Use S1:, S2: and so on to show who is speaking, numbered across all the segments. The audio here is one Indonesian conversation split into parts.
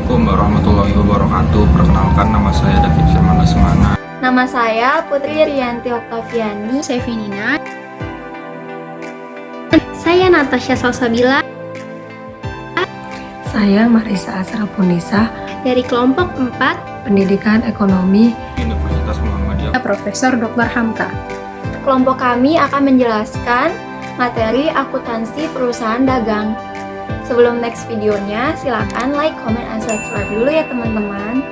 S1: Assalamualaikum warahmatullahi wabarakatuh. Perkenalkan, nama saya David Firman Lesmana.
S2: Nama saya Putri Rianti Oktaviani.
S3: Saya Vinina.
S4: Saya Natasha Salsabila.
S5: Saya Marisa Asrapunisa
S4: Dari kelompok 4
S5: Pendidikan Ekonomi
S1: Universitas Muhammadiyah.
S3: Profesor Dr. Hamka.
S2: Kelompok kami akan menjelaskan materi akuntansi perusahaan dagang. Sebelum next videonya, silakan like, comment, and subscribe dulu ya teman-teman.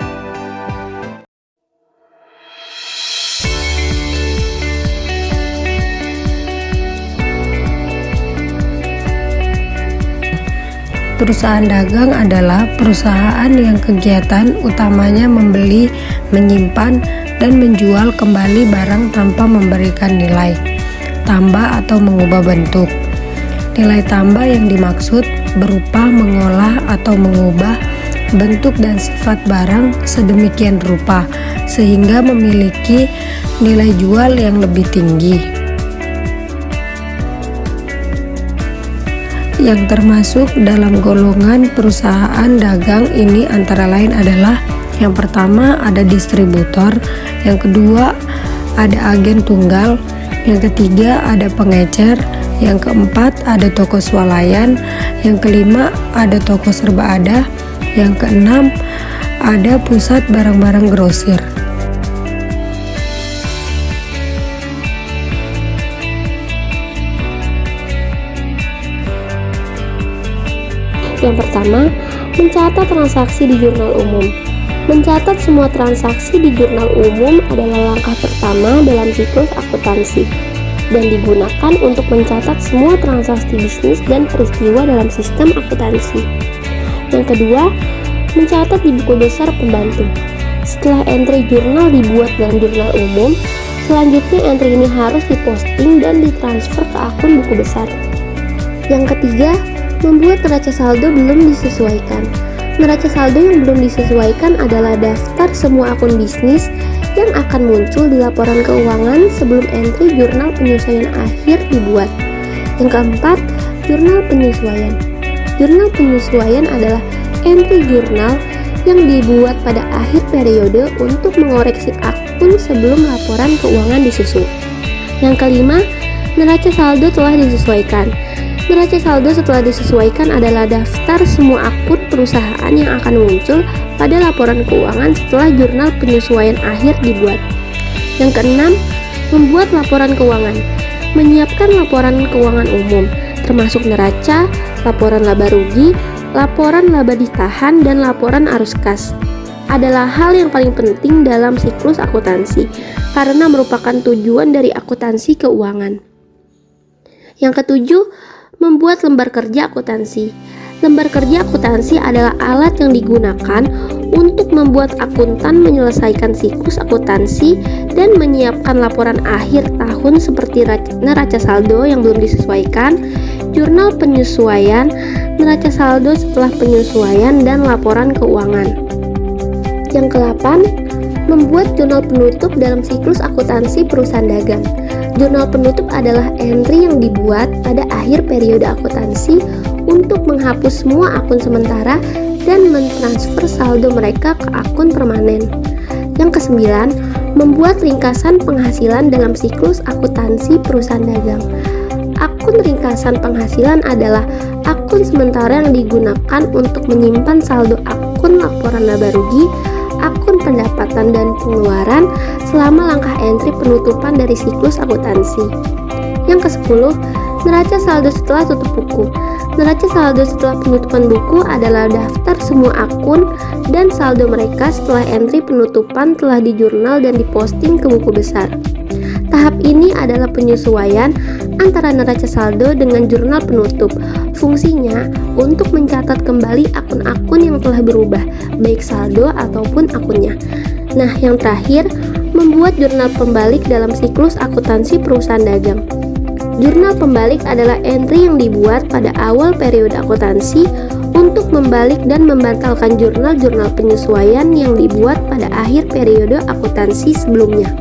S5: Perusahaan dagang adalah perusahaan yang kegiatan utamanya membeli, menyimpan, dan menjual kembali barang tanpa memberikan nilai tambah atau mengubah bentuk. Nilai tambah yang dimaksud berupa mengolah atau mengubah bentuk dan sifat barang sedemikian rupa sehingga memiliki nilai jual yang lebih tinggi. Yang termasuk dalam golongan perusahaan dagang ini antara lain adalah: yang pertama ada distributor, yang kedua ada agen tunggal, yang ketiga ada pengecer, yang keempat ada toko swalayan, yang kelima ada toko serba ada, yang keenam ada pusat barang-barang grosir.
S4: Yang pertama, mencatat transaksi di jurnal umum. Mencatat semua transaksi di jurnal umum adalah langkah pertama dalam siklus akuntansi dan digunakan untuk mencatat semua transaksi bisnis dan peristiwa dalam sistem akuntansi. Yang kedua, mencatat di buku besar pembantu. Setelah entry jurnal dibuat dalam jurnal umum, selanjutnya entry ini harus diposting dan ditransfer ke akun buku besar. Yang ketiga, membuat neraca saldo belum disesuaikan. Neraca saldo yang belum disesuaikan adalah daftar semua akun bisnis yang akan muncul di laporan keuangan sebelum entry jurnal penyesuaian akhir dibuat. Yang keempat, jurnal penyesuaian. Jurnal penyesuaian adalah entry jurnal yang dibuat pada akhir periode untuk mengoreksi akun sebelum laporan keuangan disusun. Yang kelima, neraca saldo telah disesuaikan. Neraca saldo setelah disesuaikan adalah daftar semua akun perusahaan yang akan muncul pada laporan keuangan setelah jurnal penyesuaian akhir dibuat. Yang keenam, membuat laporan keuangan. Menyiapkan laporan keuangan umum, termasuk neraca, laporan laba rugi, laporan laba ditahan, dan laporan arus kas. Adalah hal yang paling penting dalam siklus akuntansi, karena merupakan tujuan dari akuntansi keuangan. Yang ketujuh, membuat lembar kerja akuntansi. Lembar kerja akuntansi adalah alat yang digunakan untuk membuat akuntan menyelesaikan siklus akuntansi dan menyiapkan laporan akhir tahun seperti neraca saldo yang belum disesuaikan, jurnal penyesuaian, neraca saldo setelah penyesuaian, dan laporan keuangan. Yang ke-8, membuat jurnal penutup dalam siklus akuntansi perusahaan dagang. Jurnal penutup adalah entry yang dibuat pada akhir periode akuntansi untuk menghapus semua akun sementara dan mentransfer saldo mereka ke akun permanen. Yang ke-9, membuat ringkasan penghasilan dalam siklus akuntansi perusahaan dagang. Akun ringkasan penghasilan adalah akun sementara yang digunakan untuk menyimpan saldo akun laporan laba rugi, akun pendapatan dan pengeluaran selama langkah entry penutupan dari siklus akuntansi. Yang ke-10, neraca saldo setelah tutup buku. Neraca saldo setelah penutupan buku adalah daftar semua akun dan saldo mereka setelah entry penutupan telah dijurnal dan diposting ke buku besar. Tahap ini adalah penyesuaian antara neraca saldo dengan jurnal penutup. Fungsinya untuk mencatat kembali akun-akun yang telah berubah, baik saldo ataupun akunnya. Nah, yang terakhir, membuat jurnal pembalik dalam siklus akuntansi perusahaan dagang. Jurnal pembalik adalah entry yang dibuat pada awal periode akuntansi untuk membalik dan membatalkan jurnal-jurnal penyesuaian yang dibuat pada akhir periode akuntansi sebelumnya.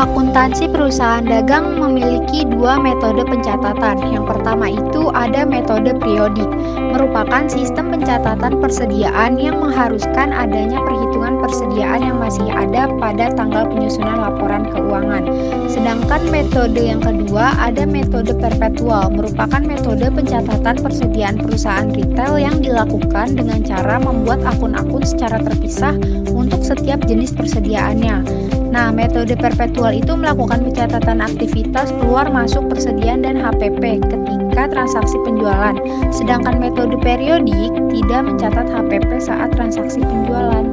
S3: Akuntansi perusahaan dagang memiliki dua metode pencatatan. Yang pertama itu ada metode periodik, merupakan sistem pencatatan persediaan yang mengharuskan adanya perhitungan persediaan yang masih ada pada tanggal penyusunan laporan keuangan. Sedangkan metode yang kedua ada metode perpetual, merupakan metode pencatatan persediaan perusahaan retail yang dilakukan dengan cara membuat akun-akun secara terpisah untuk setiap jenis persediaannya. Nah, metode perpetual itu melakukan pencatatan aktivitas keluar masuk persediaan dan HPP ketika transaksi penjualan. Sedangkan metode periodik tidak mencatat HPP saat transaksi penjualan.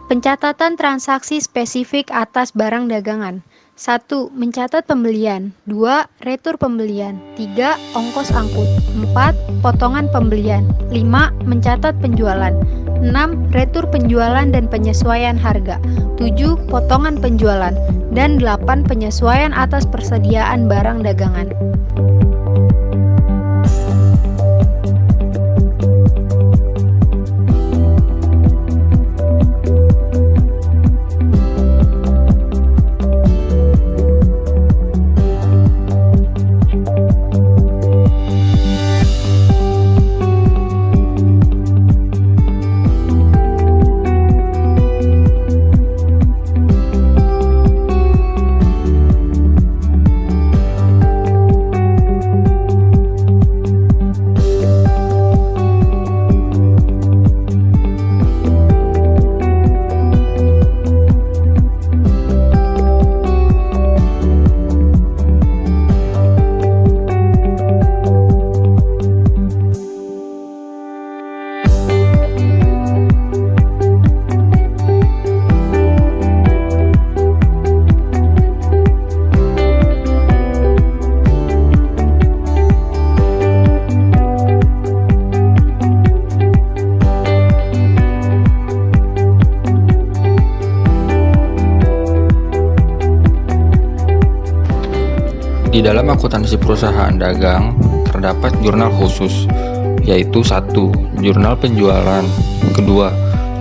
S3: Pencatatan transaksi spesifik atas barang dagangan. 1. Mencatat pembelian. 2. Retur pembelian. 3. Ongkos angkut. 4. Potongan pembelian. 5. Mencatat penjualan. 6. Retur penjualan dan penyesuaian harga. 7. Potongan penjualan. Dan 8. Penyesuaian atas persediaan barang dagangan.
S1: Di dalam akuntansi perusahaan dagang terdapat jurnal khusus, yaitu 1. Jurnal penjualan, 2.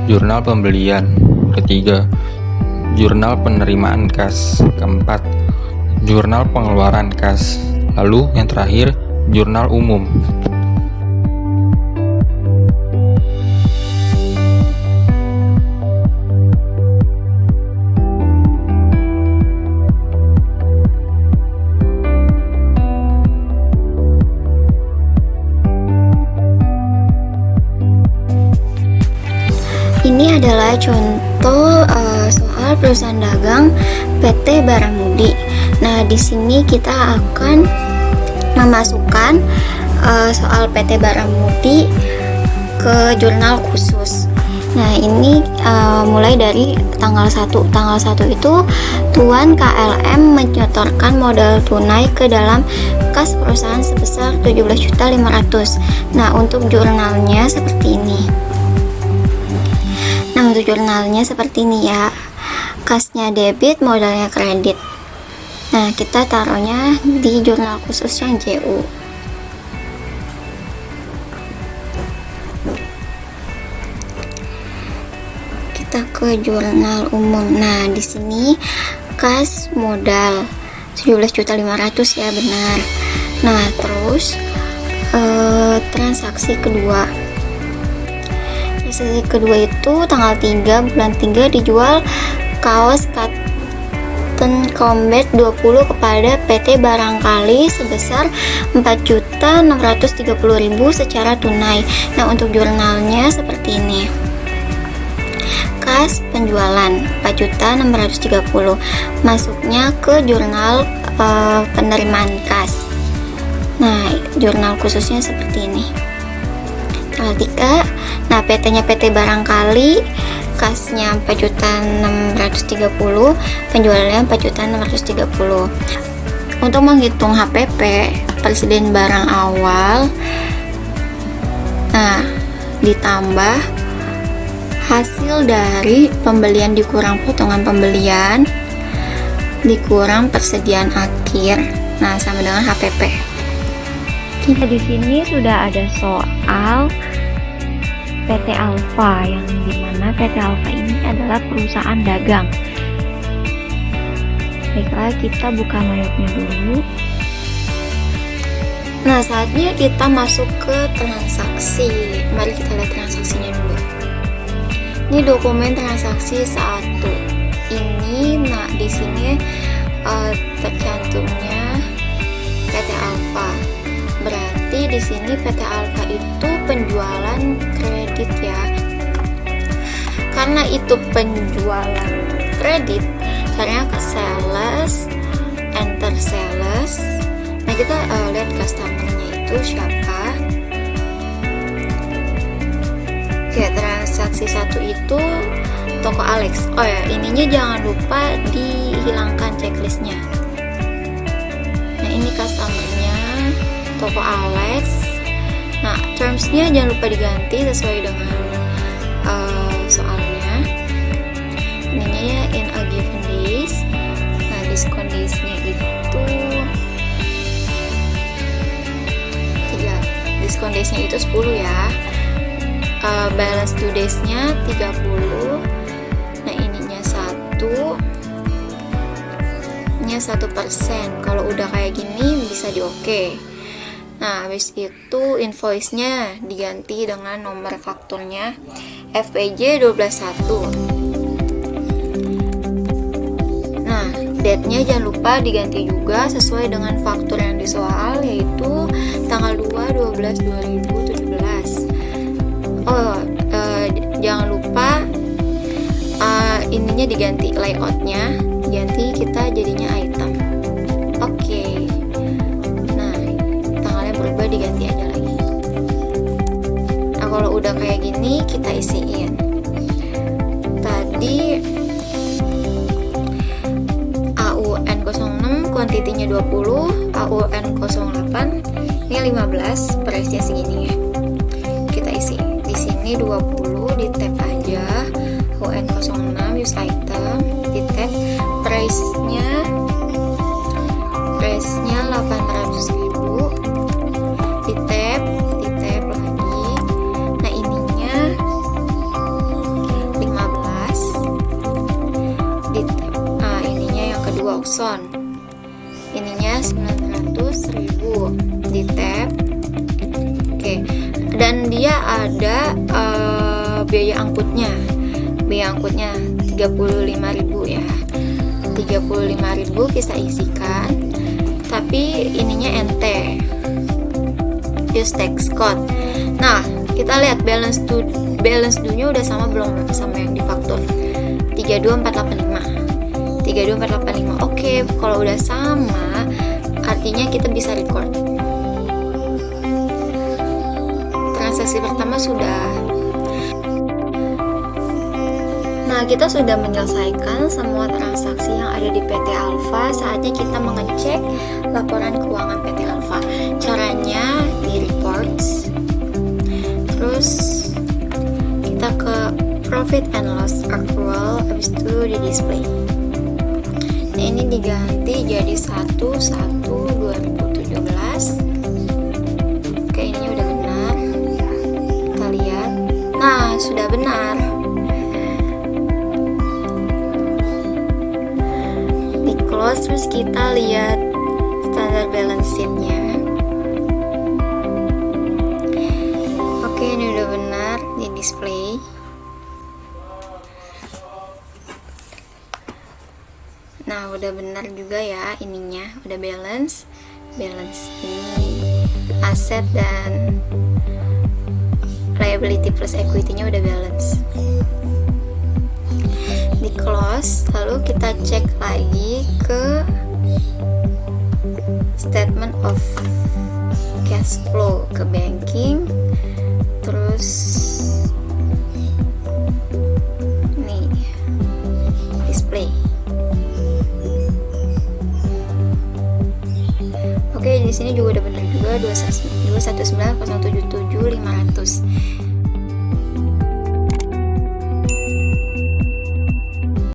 S1: Jurnal pembelian, 3. Jurnal penerimaan kas, 4. Jurnal pengeluaran kas, lalu yang terakhir jurnal umum.
S2: Ini adalah contoh soal perusahaan dagang PT Baramudi. Nah, di sini kita akan memasukkan soal PT Baramudi ke jurnal khusus. Nah, ini mulai dari tanggal 1. Tanggal 1 itu Tuan KLM menyetorkan modal tunai ke dalam kas perusahaan sebesar 17.500.000. Nah, untuk jurnalnya seperti ini. Nah, untuk jurnalnya seperti ini ya. Kasnya debit, modalnya kredit. Nah, kita taruhnya di jurnal khusus yang JU. Kita ke jurnal umum. Nah, di sini kas modal 17.500.000 ya, benar. Nah, terus transaksi kedua. Transaksi kedua itu tanggal 3 bulan 3 dijual kaos cotton combat 20 kepada PT Barangkali sebesar 4.630.000 secara tunai. Nah, untuk jurnalnya seperti ini. Kas penjualan 4.630.000 masuknya ke jurnal penerimaan kas. Nah, jurnal khususnya seperti ini. Tanggal 3. Nah, PT-nya PT Barangkali, kasnya 4.630.000, penjualannya 4.630.000. Untuk menghitung HPP persediaan barang awal, nah, ditambah hasil dari pembelian dikurang potongan pembelian dikurang persediaan akhir, nah sama dengan HPP. Di sini sudah ada soal PT Alfa, yang dimana PT Alfa ini adalah perusahaan dagang. Baiklah, kita buka layarnya dulu. Nah, saatnya kita masuk ke transaksi. Mari kita lihat transaksinya dulu. Ini dokumen transaksi 1. Ini, nah di sini tercantumnya PT Alfa. Berarti di sini PT Alfa itu penjualan kredit ya. Karena itu penjualan kredit, caranya ke sales, enter sales. Nah, kita lihat customer-nya itu siapa. Oke, transaksi 1 itu toko Alex. Oh ya, ininya jangan lupa dihilangkan checklistnya. Nah, ini customer-nya toko Alex. Nah, terms-nya jangan lupa diganti sesuai dengan soalnya. Ininya in a given days. Nah, diskon days-nya itu diskon days-nya itu 10 ya. Balance due days-nya 30. Nah, ininya 1. Nya 1%. Kalau udah kayak gini bisa di oke. Nah, habis itu invoice-nya diganti dengan nomor fakturnya FPJ 121. Nah, date-nya jangan lupa diganti juga sesuai dengan faktur yang disoal, yaitu tanggal 2/12/2017. Jangan lupa ininya diganti, layoutnya diganti, kita jadinya item. Oke. Nah, tanggalnya berubah, diganti aja lagi. Nah, kalau udah kayak gini kita isiin. Tadi AUN 06 kuantitinya 20, AUN 08 ini 15, price-nya segini ya. Kita isi di sini 20, di tab aja AUN 06 use item, di tab price-nya 800.000, di tab lagi. Nah, ininya 15, di tab ininya yang kedua auction, ininya 900.000, di tab. Oke, dan dia ada biaya angkutnya 35.000 ya. 35.000 kita isikan, tapi ininya NT, use tax code. Nah, kita lihat balance due-nya udah sama belum sama yang di faktur 32485. Oke, kalau udah sama artinya kita bisa record. Transaksi pertama sudah. Nah, kita sudah menyelesaikan semua transaksi yang ada di PT Alfa. Saatnya kita mengecek laporan keuangan PT Alfa. Caranya di reports, terus kita ke profit and loss accrual, habis itu di display. Nah, ini diganti jadi 1/1/2017. Oke, ini udah benar. Kita lihat. Nah, sudah benar. Terus kita lihat standard balance sheet-nya. Oke, ini udah benar di display. Nah, udah benar juga ya ininya, udah balance ini aset dan liability plus equity-nya udah balance. Di close, lalu kita cek lagi ke statement of cash flow, ke banking, terus nih display. Oke, di sini juga udah benar juga 219.077.500.